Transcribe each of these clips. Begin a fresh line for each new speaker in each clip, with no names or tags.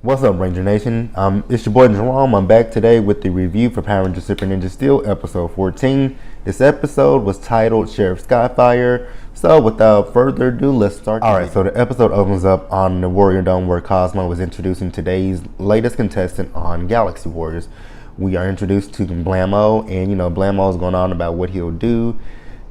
What's up, Ranger Nation? It's your boy Jerome. I'm back today with the review for Power Rangers Super Ninja Steel, episode 14. This episode was titled Sheriff Skyfire. So without further ado, let's start. Alright, so the episode opens up on the Warrior Dome where Cosmo is introducing today's latest contestant on Galaxy Warriors. We are introduced to Blammo, and Blammo is going on about what he'll do.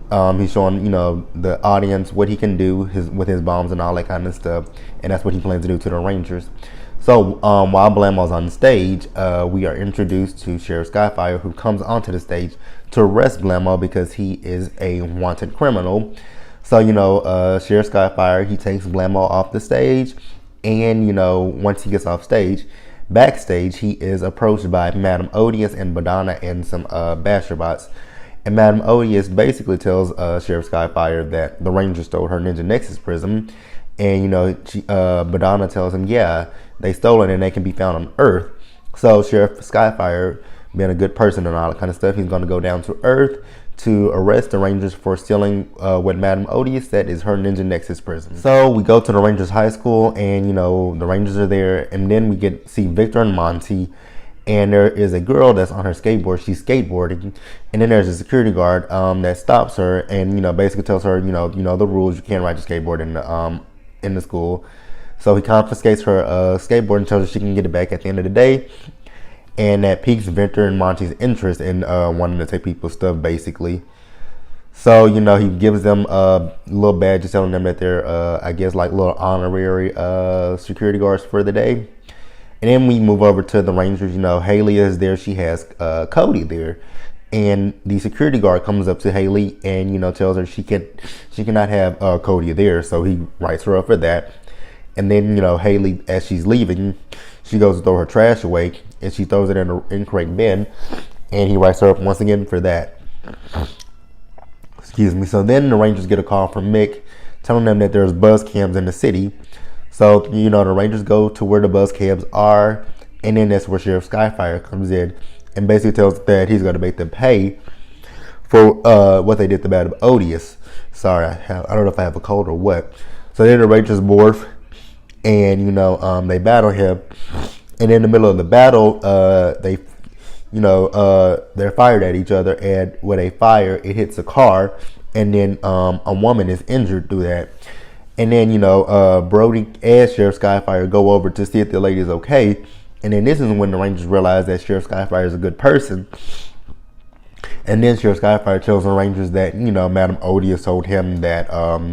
He's showing, the audience what he can do with his bombs and all that kind of stuff, and that's what he plans to do to the Rangers. So while Blammo's on stage, we are introduced to Sheriff Skyfire, who comes onto the stage to arrest Blammo because he is a wanted criminal. So Sheriff Skyfire, he takes Blammo off the stage, and once he gets off stage, backstage he is approached by Madame Odious and Badana and some Basherbots. And Madame Odious basically tells Sheriff Skyfire that the Rangers stole her Ninja Nexus prism. And, Badana tells him, yeah, they stole it and they can be found on Earth. So Sheriff Skyfire, being a good person and all that kind of stuff, he's going to go down to Earth to arrest the Rangers for stealing what Madame Odious said is her Ninja Nexus prism. So we go to the Rangers High School, and, the Rangers are there. And then we see Victor and Monty. And there is a girl that's on her skateboard. She's skateboarding, and then there's a security guard that stops her and basically tells her the rules. You can't ride your skateboard in the school. So he confiscates her skateboard and tells her she can get it back at the end of the day. And that piques Victor and Monty's interest in wanting to take people's stuff, basically. So he gives them little badges telling them that they're I guess like little honorary security guards for the day. And then we move over to the Rangers. Haley is there. She has Cody there. And the security guard comes up to Haley and, tells her she cannot have Cody there. So he writes her up for that. And then, Haley, as she's leaving, she goes to throw her trash away. And she throws it in an incorrect bin. And he writes her up once again for that. Excuse me. So then the Rangers get a call from Mick telling them that there's buzz cams in the city. So, the Rangers go to where the buzz cabs are, and then that's where Sheriff Skyfire comes in and basically tells that he's going to make them pay for what they did to Madame Odious. Sorry, I don't know if I have a cold or what. So then the Rangers morph, and, they battle him. And in the middle of the battle, they're fired at each other, and when they fire, it hits a car, and then a woman is injured through that. And then, Brody and Sheriff Skyfire go over to see if the lady is okay. And then this is when the Rangers realize that Sheriff Skyfire is a good person. And then Sheriff Skyfire tells the Rangers that, Madame Odious told him that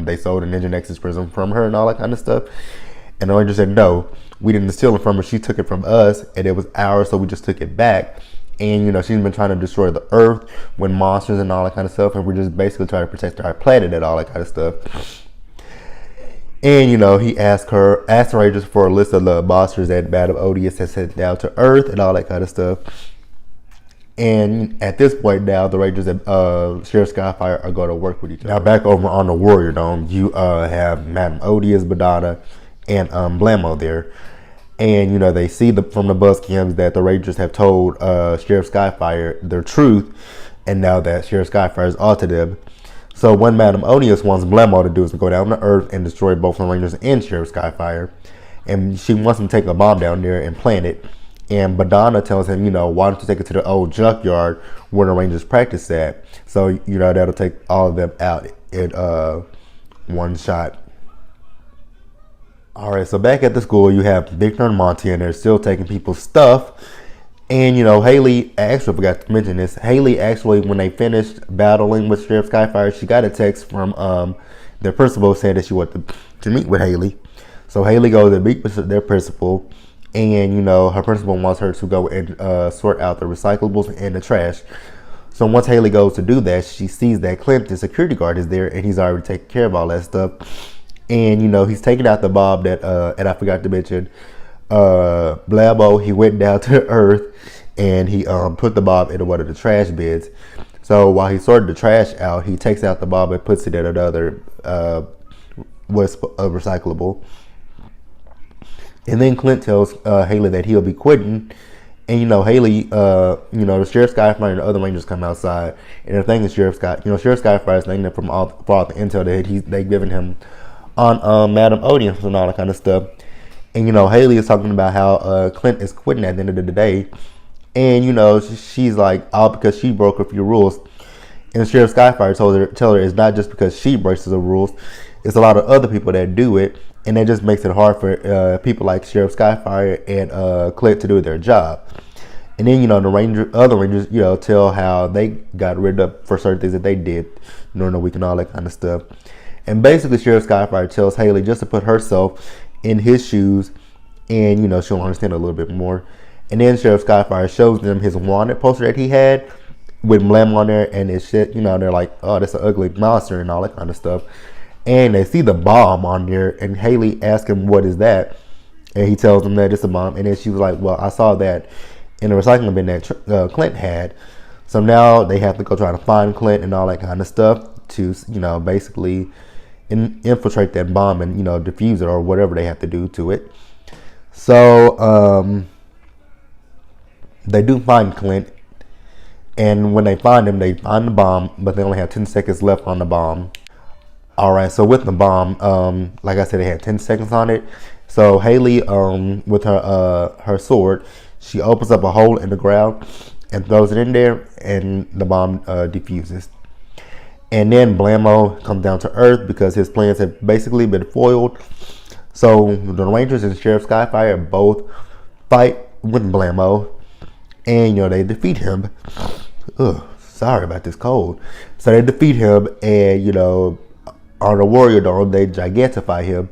they sold a Ninja Nexus prism from her and all that kind of stuff. And the Rangers said, no, we didn't steal it from her. She took it from us, and it was ours, so we just took it back. And, she's been trying to destroy the Earth with monsters and all that kind of stuff. And we're just basically trying to protect our planet and all that kind of stuff. And, he asked the Rangers for a list of the monsters that Madame Odious has sent down to Earth and all that kind of stuff. And at this point now, the Rangers and Sheriff Skyfire are going to work with each other. Now back over on the Warrior Dome, you have Madame Odious, Badana, and Blammo there. And, they see from the buzz cams that the Rangers have told Sheriff Skyfire their truth. And now that Sheriff Skyfire is onto them. So what Madame Odious wants Blammo to do is to go down to Earth and destroy both the Rangers and Sheriff Skyfire. And she wants him to take a bomb down there and plant it. And Badana tells him, why don't you take it to the old junkyard where the Rangers practice at. So, that'll take all of them out in one shot. Alright, so back at the school, you have Victor and Monty, and they're still taking people's stuff. And, Haley, I actually forgot to mention this. Haley actually, when they finished battling with Sheriff Skyfire, she got a text from their principal saying that she wanted to meet with Haley. So Haley goes and meet with their principal. And, her principal wants her to go and sort out the recyclables and the trash. So once Haley goes to do that, she sees that Clint, the security guard, is there. And he's already taking care of all that stuff. And, he's taking out the bomb that, and I forgot to mention, Blammo, he went down to Earth and he put the bomb into one of the trash bins. So while he sorted the trash out, he takes out the bomb and puts it in another recyclable. And then Clint tells Haley that he'll be quitting. And Haley, the Sheriff Skyfire and the other Rangers come outside, and they're thanking Sheriff Skyfire is thanking them for all the intel that they've given him on Madame Odious and all that kind of stuff. And Haley is talking about how Clint is quitting at the end of the day, and she's like, all because she broke a few rules. And Sheriff Skyfire tell her it's not just because she breaks the rules, it's a lot of other people that do it, and that just makes it hard for people like Sheriff Skyfire and Clint to do their job. And then the other rangers tell how they got rid of for certain things that they did during the week and all that kind of stuff. And basically Sheriff Skyfire tells Haley just to put herself in his shoes, and she'll understand a little bit more. And then Sheriff Skyfire shows them his wanted poster that he had with Blam on there and his shit. They're like, oh, that's an ugly monster and all that kind of stuff. And they see the bomb on there, and Haley asks him, what is that? And he tells them that it's a bomb. And then she was like, well, I saw that in the recycling bin that Clint had. So now they have to go try to find Clint and all that kind of stuff to, basically infiltrate that bomb and, defuse it or whatever they have to do to it. So they do find Clint. And when they find him, they find the bomb, but they only have 10 seconds left on the bomb. All right, so with the bomb, like I said, they had 10 seconds on it. So Haley, with her sword, she opens up a hole in the ground and throws it in there, and the bomb defuses. And then Blammo comes down to Earth because his plans have basically been foiled. So the Rangers and Sheriff Skyfire both fight with Blammo, and they defeat him. Ugh, sorry about this cold. So they defeat him, and on the Warrior Dome they gigantify him,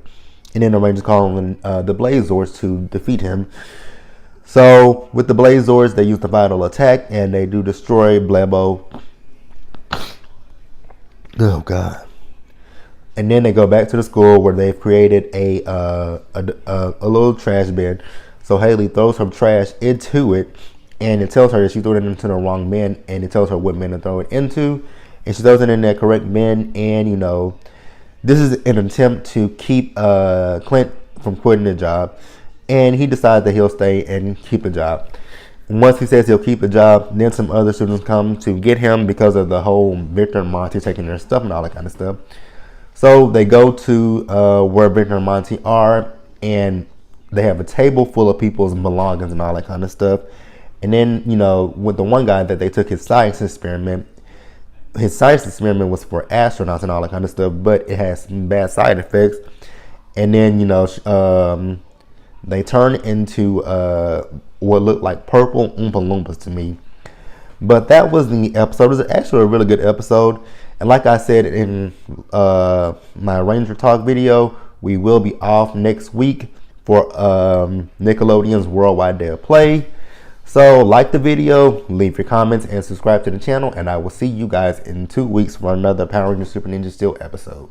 and then the Rangers call in the Blazors to defeat him. So with the Blazors, they use the final attack, and they do destroy Blammo. Oh God! And then they go back to the school where they've created a little trash bin. So Haley throws her trash into it, and it tells her that she threw it into the wrong bin, and it tells her what bin to throw it into, and she throws it in that correct bin. And this is an attempt to keep Clint from quitting the job, and he decides that he'll stay and keep the job. And once he says he'll keep the job, then some other students come to get him because of the whole Victor and Monty taking their stuff and all that kind of stuff. So they go to where Victor and Monty are, and they have a table full of people's belongings and all that kind of stuff. And then, with the one guy that they took his science experiment was for astronauts and all that kind of stuff, but it has some bad side effects. And then, they turn into what looked like purple Oompa Loompas to me. But that was the episode. It was actually a really good episode. And like I said in my Ranger Talk video, we will be off next week for Nickelodeon's Worldwide Day of Play. So like the video, leave your comments, and subscribe to the channel. And I will see you guys in 2 weeks for another Power Rangers Super Ninja Steel episode.